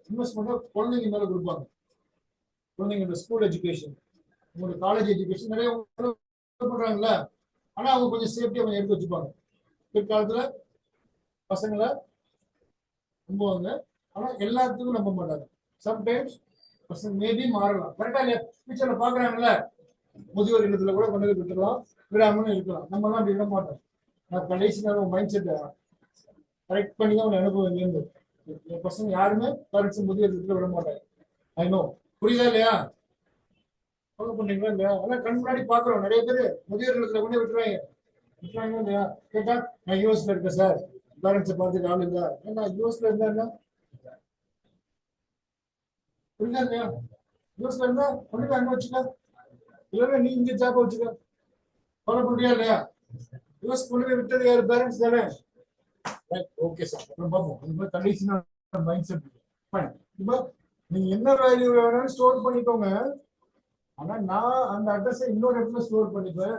இன்வெஸ்ட்மெண்ட் குழந்தைங்க மேல கொடுப்பாங்க. குழந்தைங்க ஸ்கூல் எஜுகேஷன், உங்களுக்கு காலேஜ் எஜுகேஷன் நிறைய பண்றாங்கல்ல. ஆனா அவங்க கொஞ்சம் சேஃப்டி அவங்க எடுத்து வச்சுப்பாங்க. பிற்காலத்துல பசங்களை நம்புவாங்க. ஆனா எல்லாத்துக்கும் நம்ப மாட்டாங்க. சம்டைம்ஸ் பசங்க மேபி மாறலாம். கரெக்டா இல்லையா? ஃபியூச்சர்ல பாக்குறாங்கல்ல, முதியோர் இல்லத்துல கூட கொண்டு போய் விட்டுலாம், விடாமனு இருக்கலாம். நம்ம எல்லாம் அப்படி விட மாட்டோம். நான் கடைசி நேரம் மைண்ட் செட் கரெக்ட் பண்ணி தான் உங்க அனுபவம் இருந்து என் பசங்க யாருமே பேரண்ட்ஸ் முதியோர் இடத்துல விட மாட்டாங்க. I know. புரியுதா இல்லையா? ஃபாலோ பண்றீங்களா இல்லையா? ஆனா கண் முன்னாடி பாக்குறோம் நிறைய பேர் முதியோர் இடத்துல கொண்டு விட்டுறாங்க. விட்டுறாங்க இல்லையா? கேட்டா நான் யூஎஸ்ல இருக்கேன் சார், பேரண்ட்ஸை பார்த்துட்டு ஆள் இல்ல. ஏன்னா யூஎஸ்ல இருந்தா என்ன? புரியுதா இல்லையா? யூஎஸ்ல இருந்தா கொண்டு போய் அங்க வச்சுக்க, இல்லைன்னா நீ இங்க ஜாப் வச்சுக்க. ஃபாலோ பண்றியா இல்லையா? யூஎஸ் கொண்டு போய் விட்டது யாரு? பேரண்ட்ஸ் தானே. ஓகே சார், அப்புறம் பார்ப்போம். இந்த மாதிரி கண்டிஷனல் மைண்ட் செட். ஃபைன். இப்போ நீங்க என்ன வேல்யூ வேணாலும் ஸ்டோர் பண்ணிக்கோங்க, ஆனா நான் அந்த அட்ரஸை இன்னொரு இடத்துல ஸ்டோர் பண்ணிப்பேன்.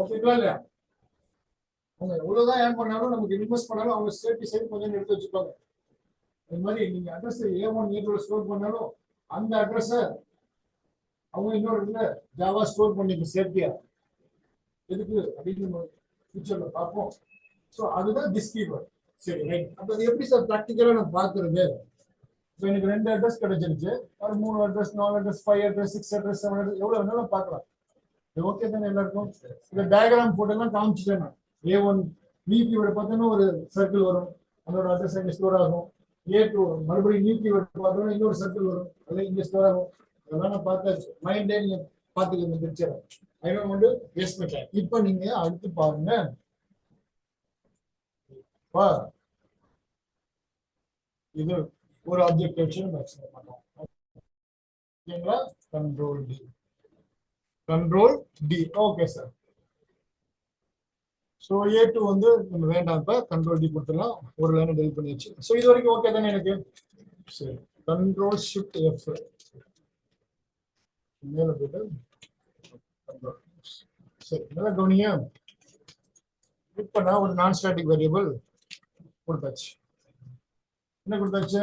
ஓகேங்களா இல்லையா? அவங்க எவ்வளவுதான் ஏன் பண்ணாலும் நமக்கு இன்வெஸ்ட் பண்ணாலும் அவங்க சேஃப்டி சைடு கொஞ்சம் எடுத்து வச்சுப்பாங்க. இந்த மாதிரி நீங்க அட்ரஸ் A1 A2 ஸ்டோர் பண்ணாலும் அந்த அட்ரஸை அவங்க இன்னொரு இடத்துல ஜாவா ஸ்டோர் பண்ணிக்க சேஃப்டியா. எதுக்கு அப்படின்னு ஃபியூச்சர்ல பார்ப்போம். ஸோ அதுதான் திஸ் கீவேர்ட். சரி, ரைட். அப்போ அது எப்படி சார் ப்ராக்டிக்கலா நான் பார்க்கறது? ஸோ எனக்கு 2 அட்ரஸ் கிடைச்சிருச்சு, ஒரு 3 address, 4 address, 5 address, 6 address, 7 address, எவ்வளவு வேணாலும் பார்க்கலாம். ஓகே தானே எல்லாருக்கும்? இந்த டயக்ராம் போட்டெல்லாம் காமிச்சிட்டேன் நான். A1 நியூ கீவேர்டு பார்த்தோன்னா ஒரு சர்க்கிள் வரும், அதோட அட்ரஸ் இங்கே ஸ்டோர் ஆகும். A2 மறுபடியும் நியூ கீவேர்டு பார்த்தோன்னா இன்னொரு சர்க்கிள் வரும், அதெல்லாம் இங்கே ஸ்டோர் ஆகும். அதெல்லாம் நான் பார்த்தாச்சு. மைண்டே நீங்க பார்த்துக்கோங்க picture. I don't want to waste my time. இப்போ நீங்க அடுத்து பாருங்க. இது ஒரு ஆப்ஜெக்ட் வச்சு நம்ம எக்ஸ்பிளைன் பண்ணோம். ஓகேங்களா? Control D, control D. Okay sir. So A2 வந்து நம்ம வேண்டாம், இப்போ கண்ட்ரோல் டி கொடுத்துடலாம். ஒரு லைனை டெலிட் பண்ணியாச்சு. ஸோ இது வரைக்கும் ஓகே தானே எனக்கு? சரி, கண்ட்ரோல் ஷிஃப்ட் F மேல போயிட்டு கண்ட்ரோல். சரி, நல்லா கவனிங்க. இப்போ நான் ஒரு நான் ஸ்டாட்டிக் வேரியபிள் கொடுத்தாச்சு. என்ன கொடுத்தாச்சு?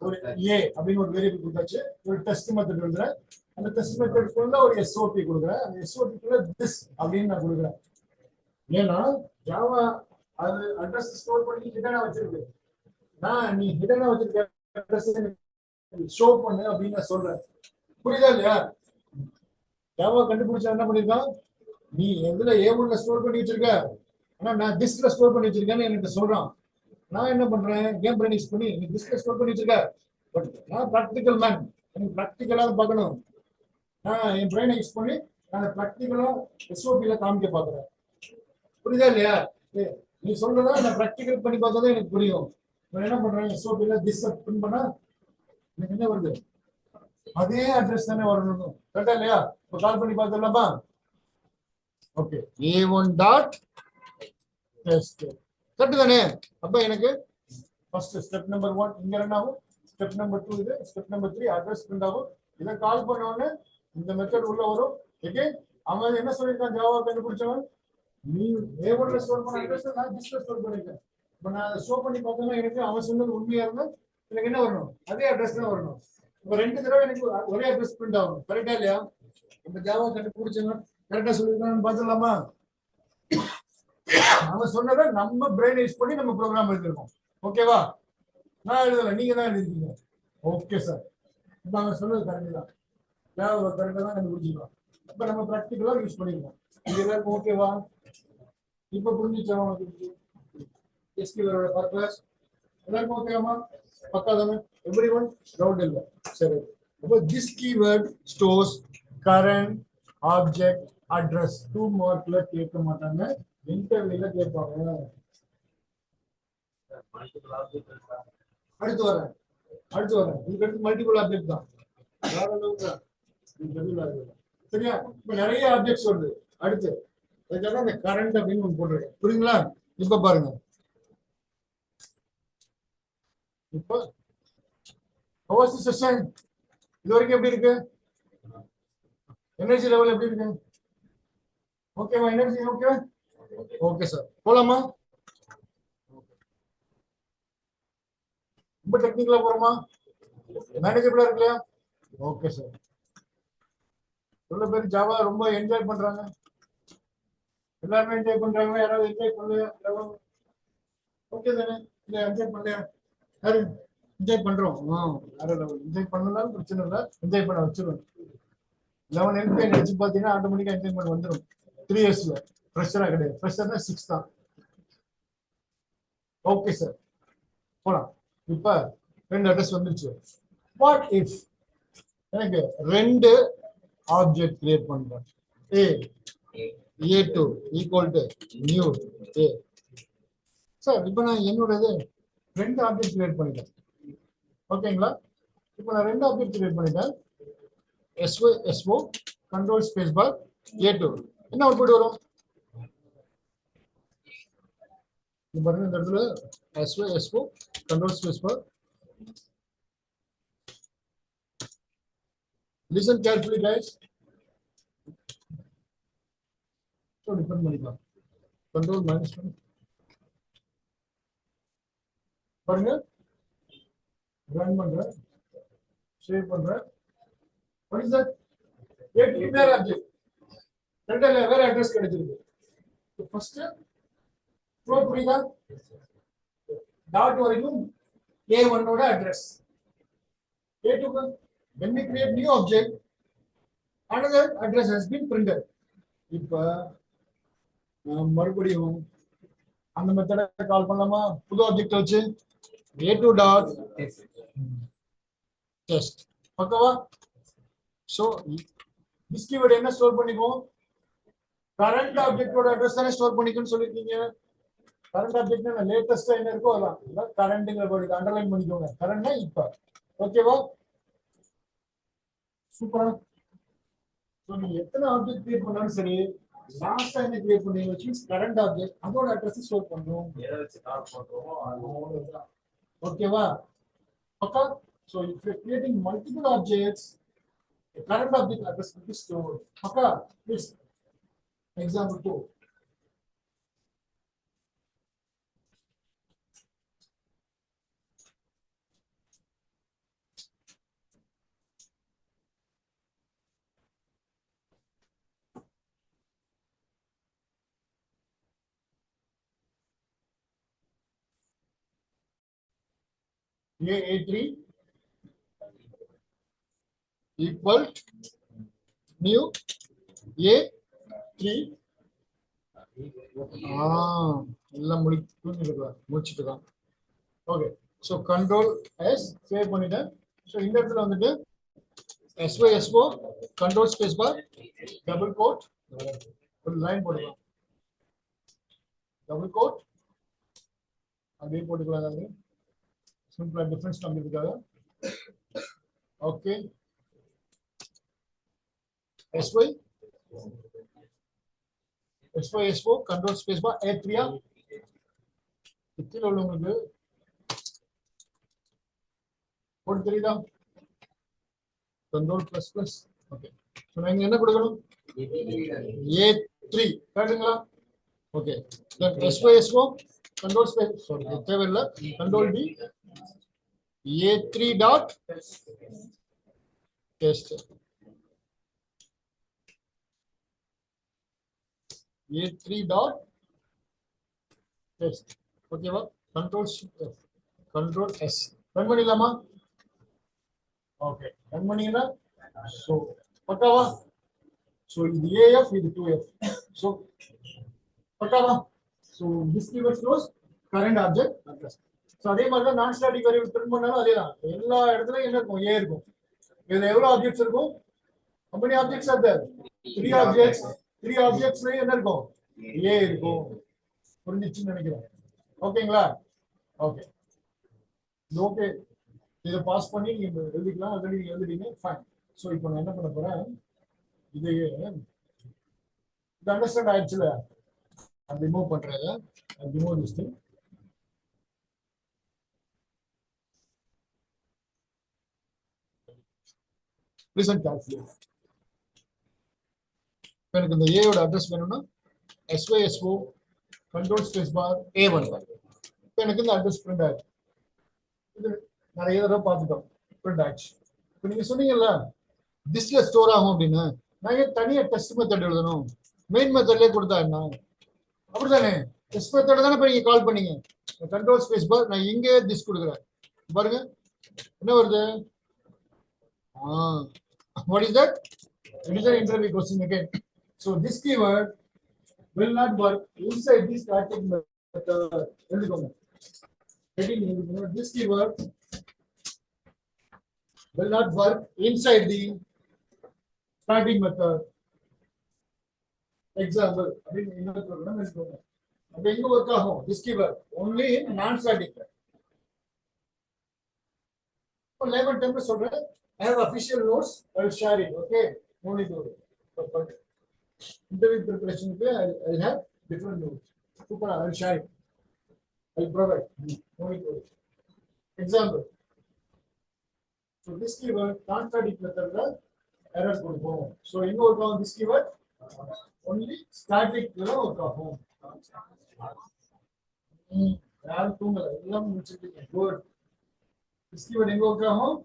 ஒரு A அப்படின்னு ஒரு வேரியபிள் கொடுத்தாச்சு. ஒரு டெஸ்ட் மெத்தட் எழுதுறேன். அந்த டெஸ்ட் மெத்தட்குள்ள ஒரு SOP கொடுக்குறேன். அந்த SOP குள்ள this அப்படின்னு நான் கொடுக்குறேன். ஏன்னா ஜாவா அது அட்ரஸ் ஸ்டோர் பண்ணி ஹிடனா வச்சிருக்கு. நான் நீ ஹிடனா வச்சிருக்க அட்ரஸ் ஷோ பண்ணு அப்படின்னு நான் சொல்றேன். புரியுதா இல்லையா? ஜாவா கண்டுபிடிச்சா என்ன பண்ணிருக்கான், நீ எதுல A1ல ஸ்டோர் பண்ணி வச்சிருக்க, ஆனா நான் திஸ்ல ஸ்டோர் பண்ணி வச்சிருக்கேன்னு எனக்கு சொல்றான். நான் என்ன பண்றேன், கேம் பிளான் யூஸ் பண்ணி நீ திஸ்ல ஸ்டோர் பண்ணி வச்சிருக்க. பட் நான் ப்ராக்டிக்கல் மேன், எனக்கு ப்ராக்டிக்கலாக பார்க்கணும். நான் என் பிரெயினை யூஸ் பண்ணி நான் ப்ராக்டிக்கலா SOP-ல காமிக்க பார்க்குறேன். புரியுதா இல்லையா? நீ சொல்றதா நான் ப்ராக்டிக்கல் பண்ணி பார்த்தா தான் எனக்கு புரியும். நான் என்ன பண்றேன், SOP-ல திஸ் பின் பண்ணா எனக்கு என்ன வருது, அதே அட்ரஸ் தானே வரணும். கரெக்டா இல்லையா? இப்போ கால் பண்ணி பார்த்துடலாமா? Okay, A1 dot test. Correct தானே? அப்ப எனக்கு ஃபர்ஸ்ட் ஸ்டெப் நம்பர் 1 இங்க ரன் ஆகும், ஸ்டெப் நம்பர் 2 இது, ஸ்டெப் நம்பர் 3 அட்ரஸ் பிரிண்ட் ஆகும். இதை கால் பண்ண உடனே இந்த மெத்தட் உள்ள வரும். ஓகே, அவன் என்ன சொல்லிருக்கான் ஜாவா கண்டுபிடிச்சவன், நீ A1ல ஸ்டோர் பண்ண அட்ரஸ் நான் திஸ்ல ஸ்டோர் பண்ணிருக்கேன். இப்போ நான் ஸ்டோர் பண்ணி பார்த்தோம்னா எனக்கு அவன் சொன்னது உண்மையா இருந்தா எனக்கு என்ன வரணும், அதே அட்ரஸ் தான் வரணும். இப்போ 2 தடவை எனக்கு ஒரே அட்ரஸ் பிரிண்ட் ஆகும். கரெக்டா இல்லையா? இப்போ ஜாவா கண்டுபிடிச்சவன் கரெக்டா சொல்லிருக்கான்னு பார்த்துடலாமா? அவன் சொன்னதை நம்ம பிரெயின் யூஸ் பண்ணி நம்ம ப்ரோக்ராம் எழுதிருக்கோம். ஓகேவா? நான் எழுதல, நீங்க தான் எழுதிருக்கீங்க. ஓகே சார், இப்போ அவன் சொன்னது கரெக்ட் தான், ஜாவா கரெக்டா தான் கண்டுபிடிச்சிருக்கோம். இப்போ நம்ம ப்ராக்டிக்கலா யூஸ் பண்ணிருக்கோம். இது எல்லாருக்கும் ஓகேவா? இப்போ புரிஞ்சுச்சா உங்களுக்கு எஸ்கியூஎலோட பர்பஸ்? எல்லாருக்கும் ஓகேவாமா? பக்கா தானே? எவ்ரிவன் டவுட் இல்லை? சரி, அப்போ this keyword stores current object address. 2 மார்க்ல கேட்க மாட்டாங்க, இன்டர்வியூல கேட்பாங்க. அடுத்து வரேன் இதுக்கு மல்டிபிள் ஆப்ஜெக்ட் தான். சரியா? இப்ப நிறைய ஆப்ஜெக்ட்ஸ் வருது. அடுத்து அதுக்காக இந்த கரண்ட் அப்படின்னு ஒன்று போட்டுருக்கேன். புரியுங்களா? இப்ப பாருங்க, இப்போ செஷன் இது வரைக்கும் எப்படி இருக்கு? எனர்ஜி லெவல் எப்படி இருக்கு? ஓகேவா? Energy okay? ஓகே சார், போலாமா? ரொம்ப டெக்னிக்கலா போறோமா? மேனேஜபிளா இருக்கு இல்லையா? Okay sir. எவ்வளவு பேர் ஜாவா ரொம்ப என்ஜாய் பண்றாங்க? எல்லாருமே என்ஜாய் பண்றாங்க. யாராவது என்ஜாய் பண்ணலையா? ஓகே தானே? இல்ல என்ஜாய் பண்ணலையா? யாரு என்ஜாய் பண்றோம்? யாரும் என்ஜாய் பண்ணலாம் பிரச்சனை இல்லை, என்ஜாய் பண்ண வச்சிருவேன். 11 LPN நினைச்சு பாத்தீங்கன்னா ஆட்டோமேட்டிக்கா என்ஜாய்மெண்ட் வந்துடும். 3 இயர்ஸ்ல ஃப்ரெஷரா கிடையாது. ஃப்ரெஷர்னா 6 தான். ஓகே சார் போலாம். இப்ப ரெண்டு அட்ரஸ் வந்துருச்சு. வாட் இஃப் எனக்கு ரெண்டு ஆப்ஜெக்ட் கிரியேட் பண்றேன். ஏ A2 equal to new A. Sir இப்போ நான் என்னோடது ரெண்டு ஆப்ஜெக்ட் கிரியேட் பண்ணிட்டேன். ஓகேங்களா? இப்போ நான் ரெண்டு ஆப்ஜெக்ட் கிரியேட் பண்ணிட்டேன். SO control space bar A2 என்ன அவுட்புட் வரும்? பாருங்க இந்த இடத்துல SO control space bar. Listen carefully guys. So different பண்ணிக்கலாம். Control -1 பாருங்க ரன் பண்றேன், சேவ் பண்றேன். What is that? A2 வேற ஆப்ஜெக்ட், ரெண்டுல வேற அட்ரஸ் கிடைச்சிருக்கு. ஃபர்ஸ்ட் ஃப்ளோ புரியுதா? டாட் வரைக்கும் A1 ஓட address. A2 when we create new object another address has been printed. இப்ப மறுபடியும் அந்த மெத்தட கால் பண்ணலாமா? புது ஆப்ஜெக்ட் வச்சு A2 டாட் டெஸ்ட். ஓகேவா? சோ this keyword என்ன ஸ்டோர் பண்ணிக்கும்? கரண்ட் ஆப்ஜெக்ட்டோட அட்ரஸ் தானே ஸ்டோர் பண்ணிக்கணும்னு சொல்லிருக்கீங்க. கரண்ட் ஆப்ஜெக்ட்னா லேட்டஸ்டா என்ன இருக்கோ அதான் கரண்ட்ங்கற வேர்ட் அண்டர்லைன் பண்ணிக்கோங்க. கரண்ட்னா இப்ப. ஓகேவா? சூப்பரா. சோ நீங்க எத்தனை ஆப்ஜெக்ட் கிரியேட் பண்ணாலும் சரி லாஸ்டா என்ன கிரியேட் பண்ணீங்க which கரண்ட் ஆப்ஜெக்ட் அதோட அட்ரஸ் ஸ்டோர் பண்ணுவோம். எதை வச்சு கால் பண்றோமோ அது. ஓகேவா? பக்கா. So if you are creating multiple objects, the current object address will be stored. Paka, please. Example 2. A3 equal new A3 எல்லாம் முடிச்சிட்டு தான். Okay so control S save பண்ணிட்டேன். சோ இந்த இடத்துல வந்துட்டு SYSO control space bar double quote ஒரு line போடுறோம். Double quote அப்படியே போட்டுக்கலாம். சிம்பிளா டிஃபரன்ஸ் காமிக்கிறதுக்காக. Okay SYSO control space bar A3 கீழ உள்ளவங்களுக்கு போட்டு தெரியுதா? Control plus plus. Okay so நான் என்ன கொடுக்கணும்? A3 கேளுங்களா? Okay SYSO control space sorry தேவையில்லை control D A3 dot test. A3 dot test. ஓகேவா? கண்ட்ரோல் கண்ட்ரோல் S ரன் பண்ணிடலாமா? ஓகே ரன் பண்ணீங்கன்னா சோ பக்காவா? சோ இது AF இது 2F. சோ பக்காவா? So this keyword shows current object address. So அதே மாதிரி தான் நான் ஸ்டாட்டிக் வேரியபிள் பிரிண்ட் பண்ணாலும் அதே தான். எல்லா இடத்துலயும் என்ன இருக்கும்? A இருக்கும். இதுல எவ்வளவு ஆப்ஜெக்ட்ஸ் இருக்கும்? how many objects are there? 3 objects. 3 objectsல என்ன இருக்கும்? A இருக்கும். புரிஞ்சிச்சுன்னு நினைக்கிறேன். ஓகேங்களா? ஓகே ஓகே இதை பாஸ் பண்ணி நீங்க எழுதிக்கலாம். ஆல்ரெடி நீங்க எழுதிட்டீங்க. ஃபைன். சோ இப்போ நான் என்ன பண்ண போறேன்? இது அண்டர்ஸ்டாண்ட் ஆயிடுச்சுல? நான் ரிமூவ் பண்றேன். Remove this thing. Listen carefully. எனக்கு இந்த A ஓட அட்ரஸ் வேணும்னா SYSO கண்ட்ரோல் ஸ்பேஸ் பார் A1. இப்போ எனக்கு இந்த அட்ரஸ் பிரிண்ட் ஆயிடுச்சு. இது நிறைய தடவை பார்த்துட்டோம். பிரிண்ட் ஆயிடுச்சு. இப்போ நீங்க சொன்னீங்கல்ல டிஸ்ல ஸ்டோர் ஆகும் அப்படின்னு, நான் ஏன் தனியா டெஸ்ட் மெத்தட் எழுதணும்? மெயின் மெத்தட்லயே கொடுத்தா என்ன? அப்படிதானே? டெஸ்ட் மெத்தட் தானே இப்போ நீங்க கால் பண்ணீங்க. கண்ட்ரோல் ஸ்பேஸ் பார் நான் இங்கே டிஸ் கொடுக்குறேன். பாருங்க என்ன வருது? what is that? It is an interview question again. So this keyword will not work inside this static method. எழுதிக்கோங்க. This keyword will not work inside the starting method. Example, I mean, in the program is going. This keyword only in non-static. For 11 templates, I have official notes. I will share it. Okay, only do it. But interview preparation, I'll have different notes. Super, I will share it. I will provide. Only do it. Example. So this keyword non-static method error could go. So you work on this keyword only static work home. Good. This keyword in work home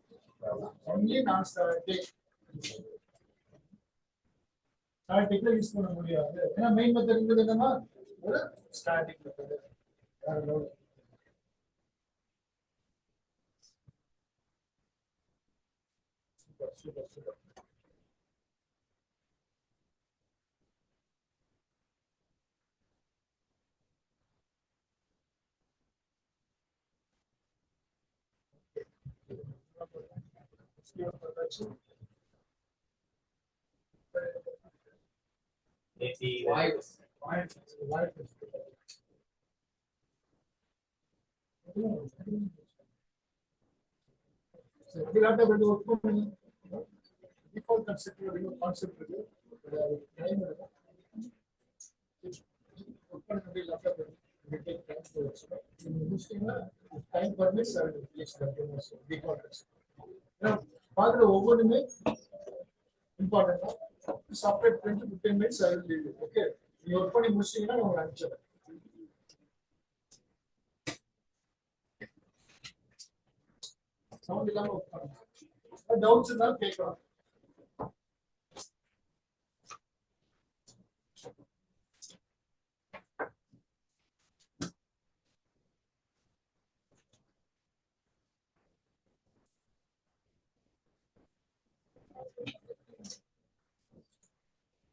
only non-static. Static use பண்ண முடியாது. ஏன்னா main method இருக்குது என்னன்னா ஒரு static method. Super. Maybe White. So we have to do default concept time permits I will place continuous default concept. Now, over important. Software 20 to 15 minutes I will leave it. Okay. You open in machine and I'll answer. Sound doubts in the take off.